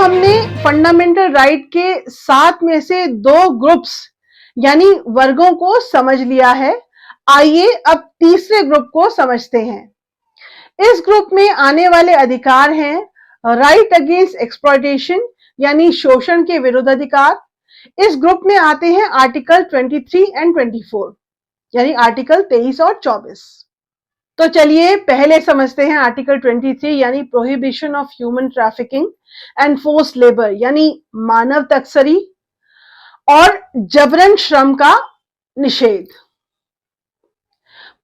हमने fundamental right के 7 में से 2 ग्रुप्स यानी वर्गों को समझ लिया है। आइए अब तीसरे ग्रुप को समझते हैं। इस ग्रुप में आने वाले अधिकार हैं राइट अगेंस्ट एक्सप्लॉयटेशन यानी शोषण के विरुद्ध अधिकार। इस ग्रुप में आते हैं आर्टिकल 23 एंड 24 यानी आर्टिकल 23 और 24। तो चलिए पहले समझते हैं आर्टिकल 23 यानी prohibition of human trafficking and force labour यानी मानव तस्करी और जबरन श्रम का निषेध।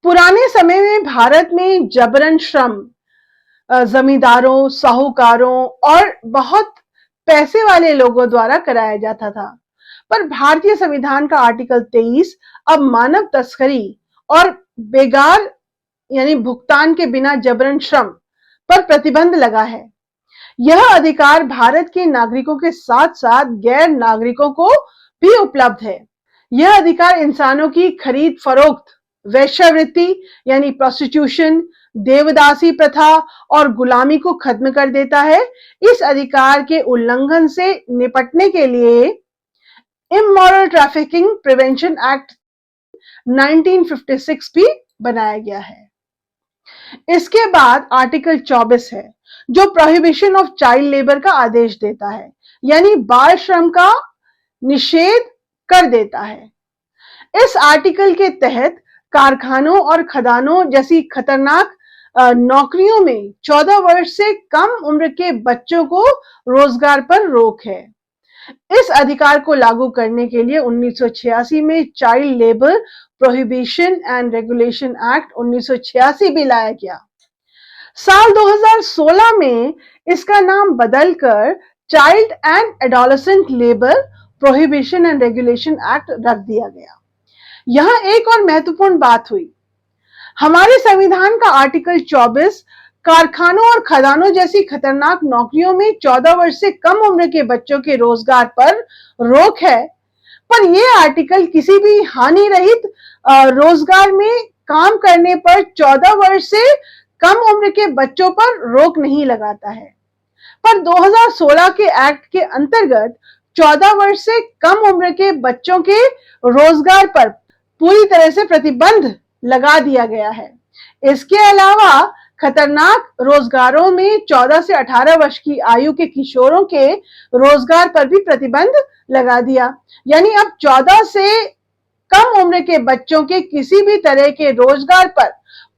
पुराने समय में भारत में जबरन श्रम जमींदारों, साहूकारों और बहुत पैसे वाले लोगों द्वारा कराया जाता था, पर भारतीय संविधान का आर्टिकल 23 अब मानव तस्करी और बेगार यानी भुगतान के बिना जबरन श्रम पर प्रतिबंध लगा है। यह अधिकार भारत के नागरिकों के साथ साथ गैर नागरिकों को भी उपलब्ध है। यह अधिकार इंसानों की खरीद फरोख्त, वेश्यावृत्ति यानी प्रोस्टिट्यूशन, देवदासी प्रथा और गुलामी को खत्म कर देता है। इस अधिकार के उल्लंघन से निपटने के लिए इमोरल ट्रैफिकिंग प्रिवेंशन एक्ट 1956 भी बनाया गया है। इसके बाद आर्टिकल 24 है जो प्रोहिबिशन ऑफ चाइल्ड लेबर का आदेश देता है यानी बाल श्रम का निषेध कर देता है। इस आर्टिकल के तहत कारखानों और खदानों जैसी खतरनाक नौकरियों में 14 वर्ष से कम उम्र के बच्चों को रोजगार पर रोक है। इस अधिकार को लागू करने के लिए 1986 में child labour prohibition and regulation act 1986 भी लाया गया। साल 2016 में इसका नाम बदलकर child and adolescent labour prohibition and regulation act रख दिया गया। यहां एक और महत्वपूर्ण बात हुई। हमारे संविधान का आर्टिकल 24 कारखानों और खदानों जैसी खतरनाक नौकरियों में 14 वर्ष से कम उम्र के बच्चों के रोजगार पर रोक है, पर यह आर्टिकल किसी भी हानि रहित रोजगार में काम करने पर 14 वर्ष से कम उम्र के बच्चों पर रोक नहीं लगाता है। पर 2016 के एक्ट के अंतर्गत 14 वर्ष से कम उम्र के बच्चों के रोजगार पर पूरी तरह से प्रतिबंध लगा दिया गया है। इसके अलावा खतरनाक रोजगारों में 14 से 18 वर्ष की आयु के किशोरों के रोजगार पर भी प्रतिबंध लगा दिया, यानी अब 14 से कम उम्र के बच्चों के किसी भी तरह के रोजगार पर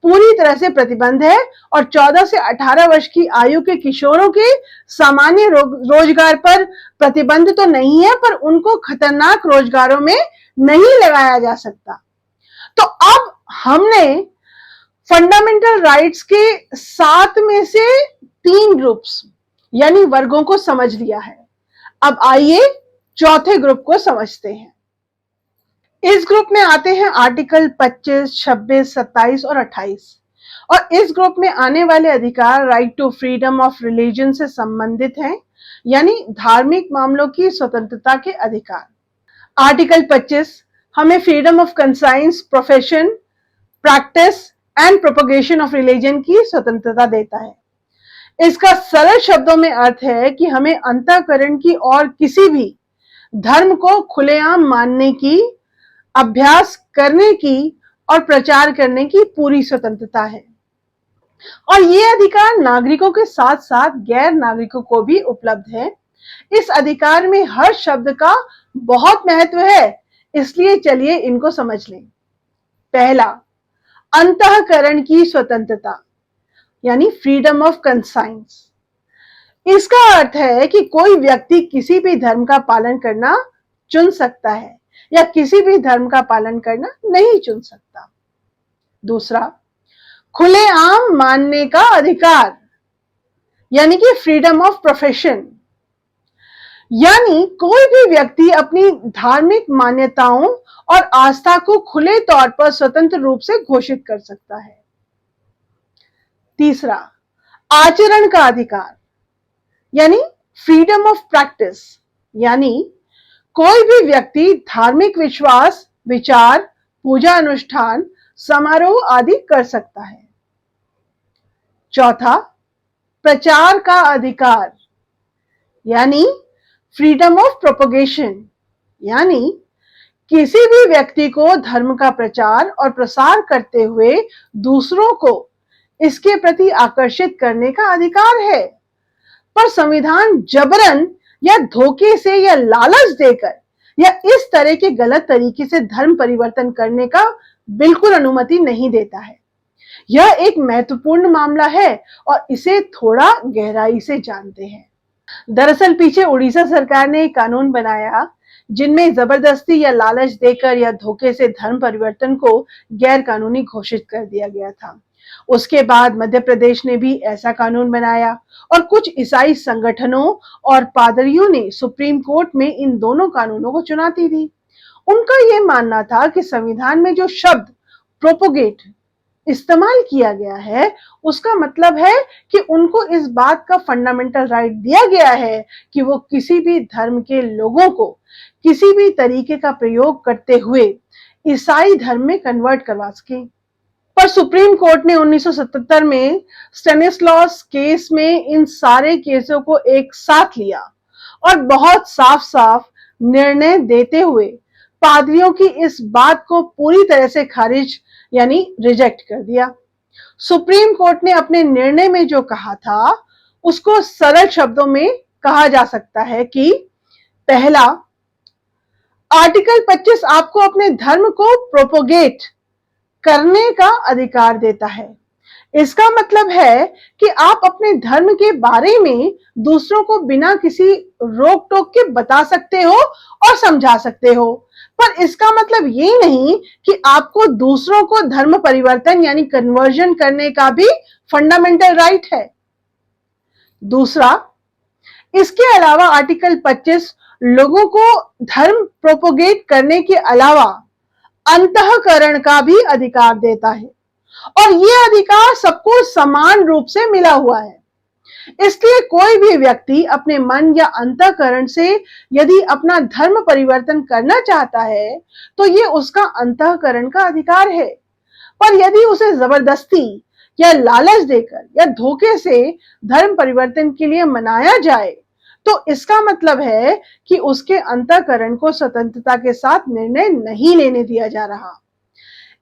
पूरी तरह से प्रतिबंध है और 14 से 18 वर्ष की आयु के किशोरों के सामान्य रोजगार पर प्रतिबंध तो नहीं है, पर उनको खतरनाक रोजगारों में नहीं लगाया जा सकता। तो अब हमने फंडामेंटल राइट्स के 7 में से 3 ग्रुप्स यानी वर्गों को समझ लिया है। अब आइए चौथे ग्रुप को समझते हैं। इस ग्रुप में आते हैं आर्टिकल 25, 26, 27 और 28 और इस ग्रुप में आने वाले अधिकार right to freedom of religion से संबंधित हैं यानी धार्मिक मामलों की स्वतंत्रता के अधिकार। आर्टिकल 25 हमें freedom of conscience, profession, practice and propagation of religion की स्वतंत्रता देता है। इसका सरल शब्दों में अर्थ है कि हमें अंतःकरण की और किसी भी धर्म को खुलेआम मानने की, अभ्यास करने की और प्रचार करने की पूरी स्वतंत्रता है और ये अधिकार नागरिकों के साथ साथ गैर नागरिकों को भी उपलब्ध है। इस अधिकार में हर शब्द का बहुत महत्व है, इसलिए चलिए इनको समझ लें। पहला, अंतःकरण की स्वतंत्रता यानी फ्रीडम ऑफ कंसाइंस। इसका अर्थ है कि कोई व्यक्ति किसी भी धर्म का पालन करना चुन सकता है या किसी भी धर्म का पालन करना नहीं चुन सकता। दूसरा, खुलेआम मानने का अधिकार यानी कि फ्रीडम ऑफ प्रोफेशन, यानी कोई भी व्यक्ति अपनी धार्मिक मान्यताओं और आस्था को खुले तौर पर स्वतंत्र रूप से घोषित कर सकता है। तीसरा, आचरण का अधिकार यानी फ्रीडम ऑफ प्रैक्टिस, यानी कोई भी व्यक्ति धार्मिक विश्वास, विचार, पूजा अनुष्ठान, समारोह आदि कर सकता है। चौथा, प्रचार का अधिकार यानी फ्रीडम ऑफ प्रोपोगेशन, यानी किसी भी व्यक्ति को धर्म का प्रचार और प्रसार करते हुए दूसरों को इसके प्रति आकर्षित करने का अधिकार है। पर संविधान जबरन या धोखे से या लालच देकर या इस तरह के गलत तरीके से धर्म परिवर्तन करने का बिल्कुल अनुमति नहीं देता है। यह एक महत्वपूर्ण मामला है और इसे थोड़ा गहराई से जानते हैं। दरअसल पीछे उड़ीसा सरकार ने एक कानून बनाया जिनमें जबरदस्ती या लालच देकर या धोखे से धर्म परिवर्तन को गैर कानूनी घोषित कर दिया गया था। उसके बाद मध्य प्रदेश ने भी ऐसा कानून बनाया और कुछ ईसाई संगठनों और पादरियों ने सुप्रीम कोर्ट में इन दोनों कानूनों को चुनौती दी। उनका यह मानना था कि संविधान में जो शब्द प्रोपोगेट इस्तेमाल किया गया है उसका मतलब है कि उनको इस बात का फंडामेंटल राइट दिया गया है कि वो किसी भी धर्म के लोगों को किसी भी तरीके का प्रयोग करते हुए ईसाई धर्म में कन्वर्ट करवा सके। पर सुप्रीम कोर्ट ने 1977 में स्टेनिस्लॉस केस में इन सारे केसों को एक साथ लिया और बहुत साफ साफ निर्णय देते हुए पादरियों की इस बात को पूरी तरह से खारिज यानी रिजेक्ट कर दिया। सुप्रीम कोर्ट ने अपने निर्णय में जो कहा था उसको सरल शब्दों में कहा जा सकता है कि पहला, आर्टिकल 25 आपको अपने धर्म को प्रोपोगेट करने का अधिकार देता है। इसका मतलब है कि आप अपने धर्म के बारे में दूसरों को बिना किसी रोक टोक के बता सकते हो और समझा सकते हो, पर इसका मतलब ये नहीं कि आपको दूसरों को धर्म परिवर्तन यानी कन्वर्जन करने का भी फंडामेंटल राइट है। दूसरा, इसके अलावा आर्टिकल 25 लोगों को धर्म प्रोपोगेट करने के अलावा अंतःकरण का भी अधिकार देता है और यह अधिकार सबको समान रूप से मिला हुआ है। इसलिए कोई भी व्यक्ति अपने मन या अंतःकरण से यदि अपना धर्म परिवर्तन करना चाहता है तो ये उसका अंतःकरण का अधिकार है। पर यदि उसे जबरदस्ती या लालच देकर या धोखे से धर्म परिवर्तन के लिए मनाया जाए तो इसका मतलब है कि उसके अंतःकरण को स्वतंत्रता के साथ निर्णय नहीं लेने दिया जा रहा।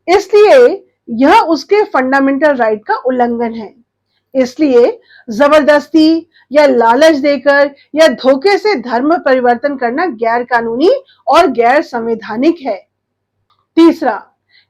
इसलिए यह उसके फंडामेंटल राइट का उल्लंघन है। इसलिए जबरदस्ती या लालच देकर या धोखे से धर्म परिवर्तन करना गैर कानूनी और गैर संवैधानिक है। तीसरा,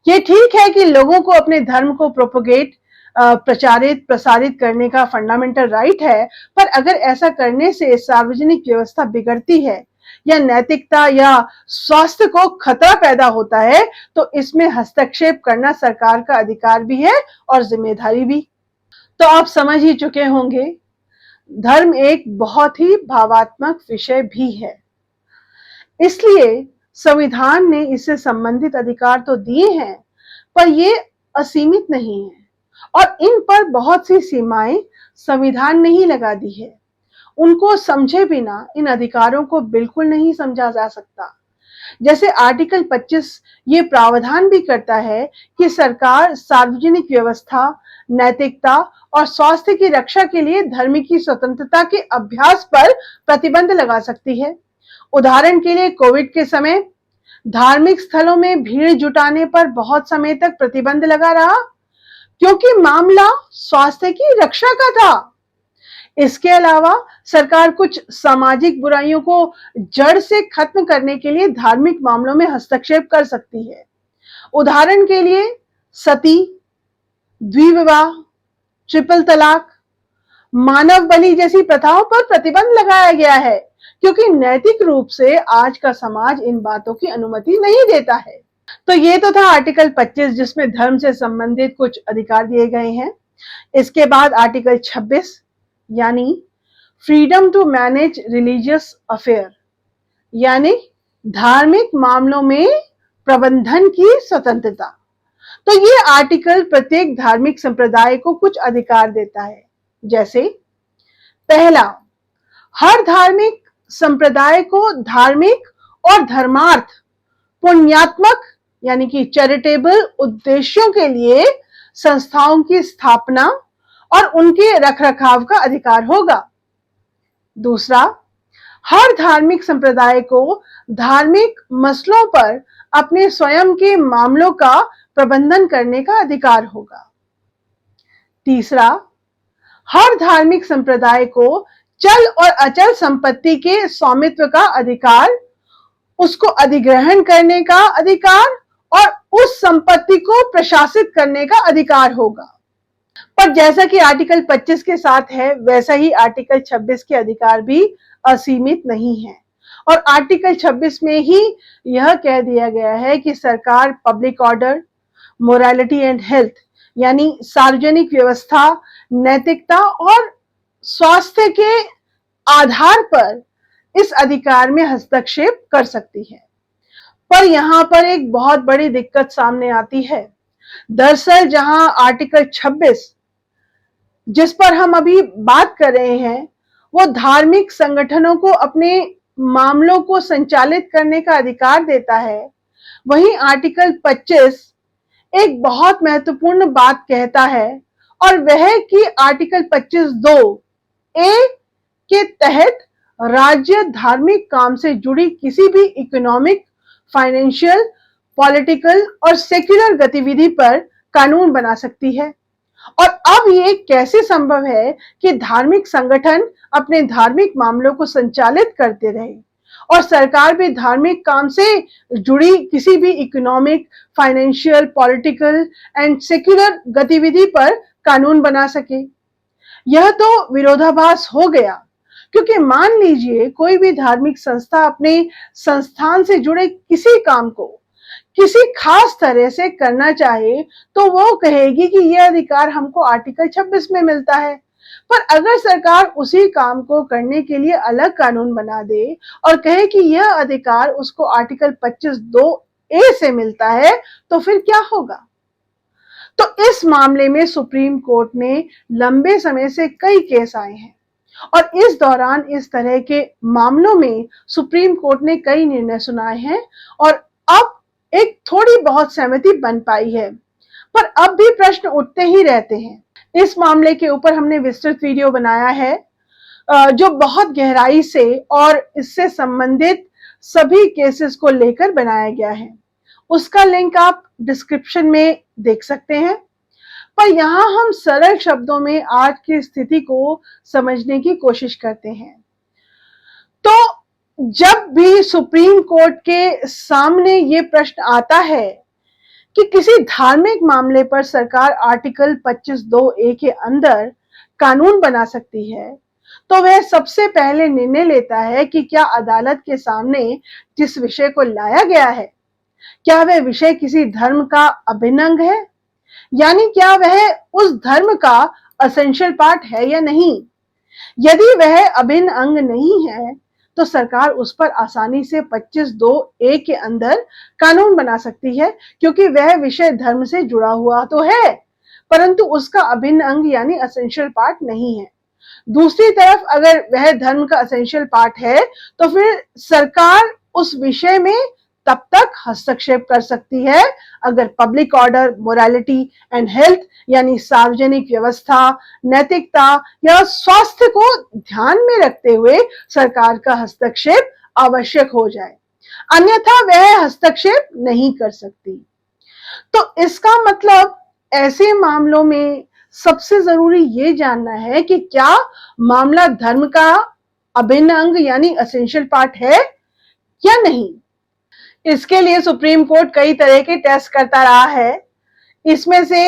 ये ठीक है कि लोगों को अपने धर्म को प्रोपोगेट प्रचारित प्रसारित करने का फंडामेंटल राइट है, पर अगर ऐसा करने से सार्वजनिक व्यवस्था बिगड़ती है या नैतिकता या स्वास्थ्य को खतरा पैदा होता है तो इसमें हस्तक्षेप करना सरकार का अधिकार भी है और जिम्मेदारी भी। तो आप समझ ही चुके होंगे, धर्म एक बहुत ही भावात्मक विषय भी है। इसलिए संविधान ने इससे संबंधित अधिकार तो दिए हैं, पर ये असीमित नहीं है और इन पर बहुत सी सीमाएं संविधान ने ही लगा दी है। उनको समझे बिना इन अधिकारों को बिल्कुल नहीं समझा जा सकता। जैसे आर्टिकल 25 ये प्रावधान भी करता है कि सरकार सार्वजनिक व्यवस्था, नैतिकता और स्वास्थ्य की रक्षा के लिए धर्म की स्वतंत्रता के अभ्यास पर प्रतिबंध लगा सकती है। उदाहरण के लिए कोविड के समय धार्मिक स्थलों में भीड़ जुटाने पर बहुत समय तक प्रतिबंध लगा रहा क्योंकि मामला स्वास्थ्य की रक्षा का था। इसके अलावा सरकार कुछ सामाजिक बुराइयों को जड़ से खत्म करने के लिए धार्मिक मामलों में हस्तक्षेप कर सकती है। उदाहरण के लिए सती, द्विविवाह, ट्रिपल तलाक, मानव बलि जैसी प्रथाओं पर प्रतिबंध लगाया गया है क्योंकि नैतिक रूप से आज का समाज इन बातों की अनुमति नहीं देता है। तो ये तो था आर्टिकल 25 जिसमें धर्म से संबंधित कुछ अधिकार दिए गए हैं। इसके बाद आर्टिकल 26 यानी freedom to manage religious affair यानी धार्मिक मामलों में प्रबंधन की स्वतंत्रता। तो ये आर्टिकल प्रत्येक धार्मिक संप्रदाय को कुछ अधिकार देता है। जैसे पहला, हर धार्मिक संप्रदाय को धार्मिक और धर्मार्थ पुण्यात्मक यानी कि चैरिटेबल उद्देश्यों के लिए संस्थाओं की स्थापना और उनके रखरखाव का अधिकार होगा। दूसरा, हर धार्मिक संप्रदाय को धार्मिक मसलों पर अपने स्वयं के मामलों का प्रबंधन करने का अधिकार होगा। तीसरा, हर धार्मिक संप्रदाय को चल और अचल संपत्ति के स्वामित्व का अधिकार, उसको अधिग्रहण करने का अधिकार और उस संपत्ति को प्रशासित करने का अधिकार होगा। पर जैसा कि आर्टिकल 25 के साथ है, वैसा ही आर्टिकल 26 के अधिकार भी असीमित नहीं है। और आर्टिकल 26 में ही यह कह दिया गया है कि सरकार public order, morality and health यानी सार्वजनिक व्यवस्था, नैतिकता और स्वास्थ्य के आधार पर इस अधिकार में हस्तक्षेप कर सकती है। पर यहां पर एक बहुत बड़ी दिक्कत सामने आती है। दरअसल जहां आर्टिकल 26 जिस पर हम अभी बात कर रहे हैं, वो धार्मिक संगठनों को अपने मामलों को संचालित करने का अधिकार देता है, वहीं आर्टिकल 25 एक बहुत महत्वपूर्ण बात कहता है और वह कि आर्टिकल 25(2)(a) के तहत राज्य धार्मिक काम से जुड़ी किसी भी इकोनॉमिक, फाइनेंशियल, पॉलिटिकल और सेक्युलर गतिविधि पर कानून बना सकती है। और अब ये कैसे संभव है कि धार्मिक संगठन अपने धार्मिक मामलों को संचालित करते रहे और सरकार भी धार्मिक काम से जुड़ी किसी भी economic, financial, political and secular गतिविधि पर कानून बना सके? यह तो विरोधाभास हो गया, क्योंकि मान लीजिए कोई भी धार्मिक संस्था अपने संस्थान से जुड़े किसी काम को किसी खास तरह से करना चाहे तो वो कहेगी कि यह अधिकार हमको आर्टिकल 26 में मिलता है। पर अगर सरकार उसी काम को करने के लिए अलग कानून बना दे और कहे कि यह अधिकार उसको आर्टिकल 25(2)(a) से मिलता है, तो फिर क्या होगा? तो इस मामले में सुप्रीम कोर्ट ने लंबे समय से कई केस आए हैं और इस दौरान इस तरह के मामलों में सुप्रीम कोर्ट ने कई निर्णय सुनाए हैं और अब एक थोड़ी बहुत सहमति बन पाई है। पर अब भी प्रश्न उठते ही रहते हैं। इस मामले के ऊपर हमने विस्तृत वीडियो बनाया है जो बहुत गहराई से और इससे संबंधित सभी केसेस को लेकर बनाया गया है। उसका लिंक आप डिस्क्रिप्शन में देख सकते हैं। पर यहां हम सरल शब्दों में आज की स्थिति को समझने की कोशिश करते हैं। तो जब भी सुप्रीम कोर्ट के सामने ये प्रश्न आता है कि किसी धार्मिक मामले पर सरकार आर्टिकल 25(2)(a) के अंदर कानून बना सकती है, तो वह सबसे पहले निर्णय लेता है कि क्या अदालत के सामने जिस विषय को लाया गया है, क्या वह विषय किसी धर्म का अभिन्न अंग है, यानी क्या वह उस धर्म का असेंशियल पार्ट है या नहीं। यदि वह अभिन्न अंग नहीं है तो सरकार उस पर आसानी से 25(2)(a) के अंदर कानून बना सकती है, क्योंकि वह विषय धर्म से जुड़ा हुआ तो है परंतु उसका अभिन्न अंग यानी असेंशियल पार्ट नहीं है। दूसरी तरफ अगर वह धर्म का असेंशियल पार्ट है तो फिर सरकार उस विषय में तब तक हस्तक्षेप कर सकती है अगर public order, morality and health यानी सार्वजनिक व्यवस्था, नैतिकता या स्वास्थ्य को ध्यान में रखते हुए सरकार का हस्तक्षेप आवश्यक हो जाए, अन्यथा वह हस्तक्षेप नहीं कर सकती। तो इसका मतलब ऐसे मामलों में सबसे जरूरी ये जानना है कि क्या मामला धर्म का अभिन्न अंग यानी असेंशियल पार्ट है या नहीं। इसके लिए सुप्रीम कोर्ट कई तरह के टेस्ट करता रहा है। इसमें से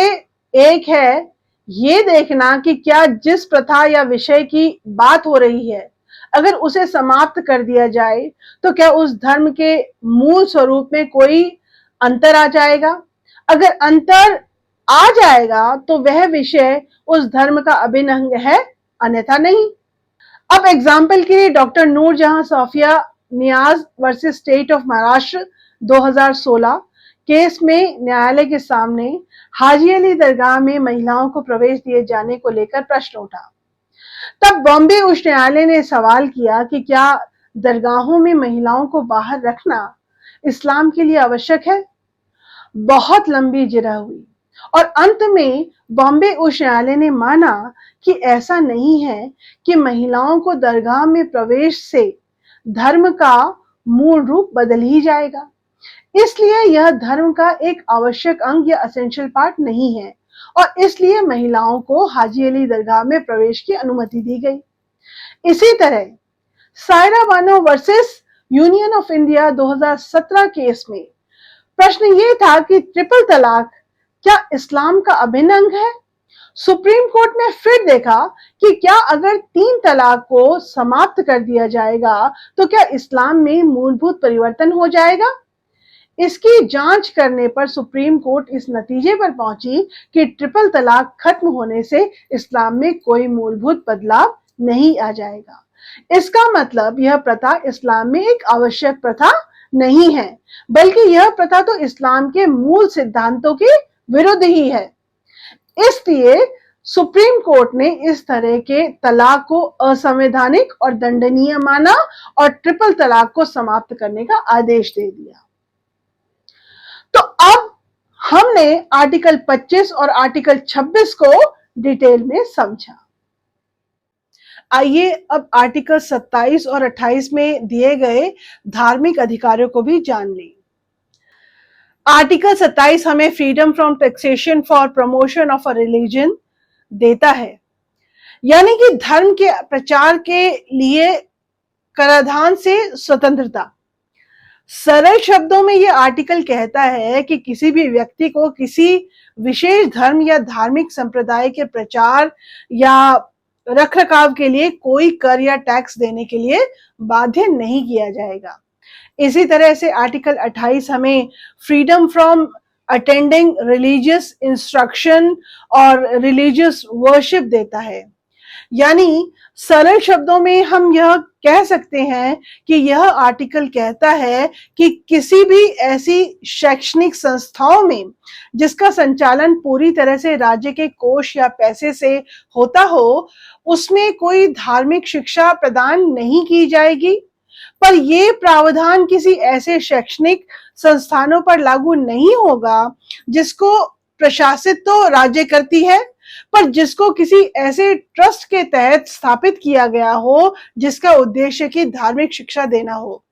एक है ये देखना कि क्या जिस प्रथा या विषय की बात हो रही है अगर उसे समाप्त कर दिया जाए तो क्या उस धर्म के मूल स्वरूप में कोई अंतर आ जाएगा। अगर अंतर आ जाएगा तो वह विषय उस धर्म का अभिन्न अंग है, अन्यथा नहीं। अब एग्जाम्पल के लिए doctor Noorjahan Sophia Niaz versus state of Maharashtra 2016 case में न्यायालय के सामने हाजी अली दरगाह में महिलाओं को प्रवेश दिए जाने को लेकर प्रश्न उठा। तब बॉम्बे उच्च न्यायालय ने सवाल किया कि क्या दरगाहों में महिलाओं को बाहर रखना इस्लाम के लिए आवश्यक है। बहुत लंबी जिरह हुई और अंत में बॉम्बे उच्च न्यायालय ने माना कि ऐसा नहीं है कि महिलाओं को दरगाह में प्रवेश से धर्म का मूल रूप बदल ही जाएगा। इसलिए यह धर्म का एक आवश्यक अंग या एसेंशियल पार्ट नहीं है और इसलिए महिलाओं को हाजी अली दरगाह में प्रवेश की अनुमति दी गई। इसी तरह Saira Bano versus union of India 2017 case में प्रश्न ये था कि ट्रिपल तलाक क्या इस्लाम का अभिन्न अंग है। सुप्रीम कोर्ट ने फिर देखा कि क्या अगर 3 तलाक को समाप्त कर दिया जाएगा तो क्या इस्लाम में मूलभूत परिवर्तन हो जाएगा। इसकी जांच करने पर सुप्रीम कोर्ट इस नतीजे पर पहुंची कि ट्रिपल तलाक खत्म होने से इस्लाम में कोई मूलभूत बदलाव नहीं आ जाएगा। इसका मतलब यह प्रथा इस्लाम में एक आवश्यक प्रथा नहीं है, बल्कि यह प्रथा तो इस्लाम के मूल सिद्धांतों के विरुद्ध ही है। इसलिए सुप्रीम कोर्ट ने इस तरह के तलाक को असंवैधानिक और दंडनीय माना और ट्रिपल तलाक को समाप्त करने का आदेश दे दिया। तो अब हमने आर्टिकल 25 और आर्टिकल 26 को डिटेल में समझा। आइए अब आर्टिकल 27 और 28 में दिए गए धार्मिक अधिकारों को भी जान लें। आर्टिकल 27 हमें freedom from taxation for promotion of a religion देता है, यानी कि धर्म के प्रचार के लिए कराधान से स्वतंत्रता। सरल शब्दों में यह आर्टिकल कहता है कि किसी भी व्यक्ति को किसी विशेष धर्म या धार्मिक संप्रदाय के प्रचार या रखरखाव के लिए कोई कर या टैक्स देने के लिए बाध्य नहीं किया जाएगा। इसी तरह से आर्टिकल 28 हमें freedom from attending religious instruction और रिलीजियस वर्शिप देता है। यानी सरल शब्दों में हम यह कह सकते हैं कि यह आर्टिकल कहता है कि किसी भी ऐसी शैक्षणिक संस्थाओं में जिसका संचालन पूरी तरह से राज्य के कोष या पैसे से होता हो, उसमें कोई धार्मिक शिक्षा प्रदान नहीं की जाएगी। पर यह प्रावधान किसी ऐसे शैक्षणिक संस्थानों पर लागू नहीं होगा जिसको प्रशासित तो राज्य करती है, पर जिसको किसी ऐसे ट्रस्ट के तहत स्थापित किया गया हो जिसका उद्देश्य की धार्मिक शिक्षा देना हो।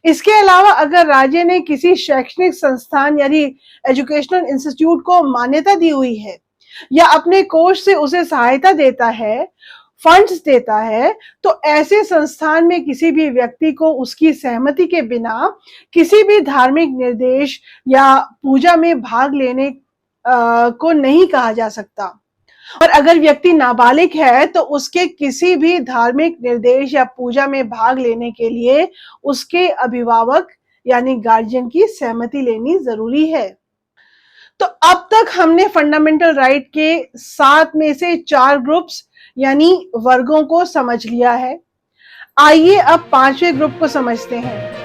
इसके अलावा अगर राज्य ने किसी शैक्षणिक संस्थान यानी एजुकेशनल इंस्टीट्यूट को मान्यता दी हुई है या अपने कोष से उसे सहायता देता है, फंड्स देता है, तो ऐसे संस्थान में किसी भी व्यक्ति को उसकी सहमति के बिना किसी भी धार्मिक निर्देश या पूजा में भाग लेने को नहीं कहा जा सकता। और अगर व्यक्ति नाबालिग है तो उसके किसी भी धार्मिक निर्देश या पूजा में भाग लेने के लिए उसके अभिभावक यानी गार्जियन की सहमति लेनी जरूरी है। तो अब तक हमने फंडामेंटल राइट के 7 में से 4 ग्रुप्स यानी वर्गों को समझ लिया है। आइए अब 5वें ग्रुप को समझते हैं।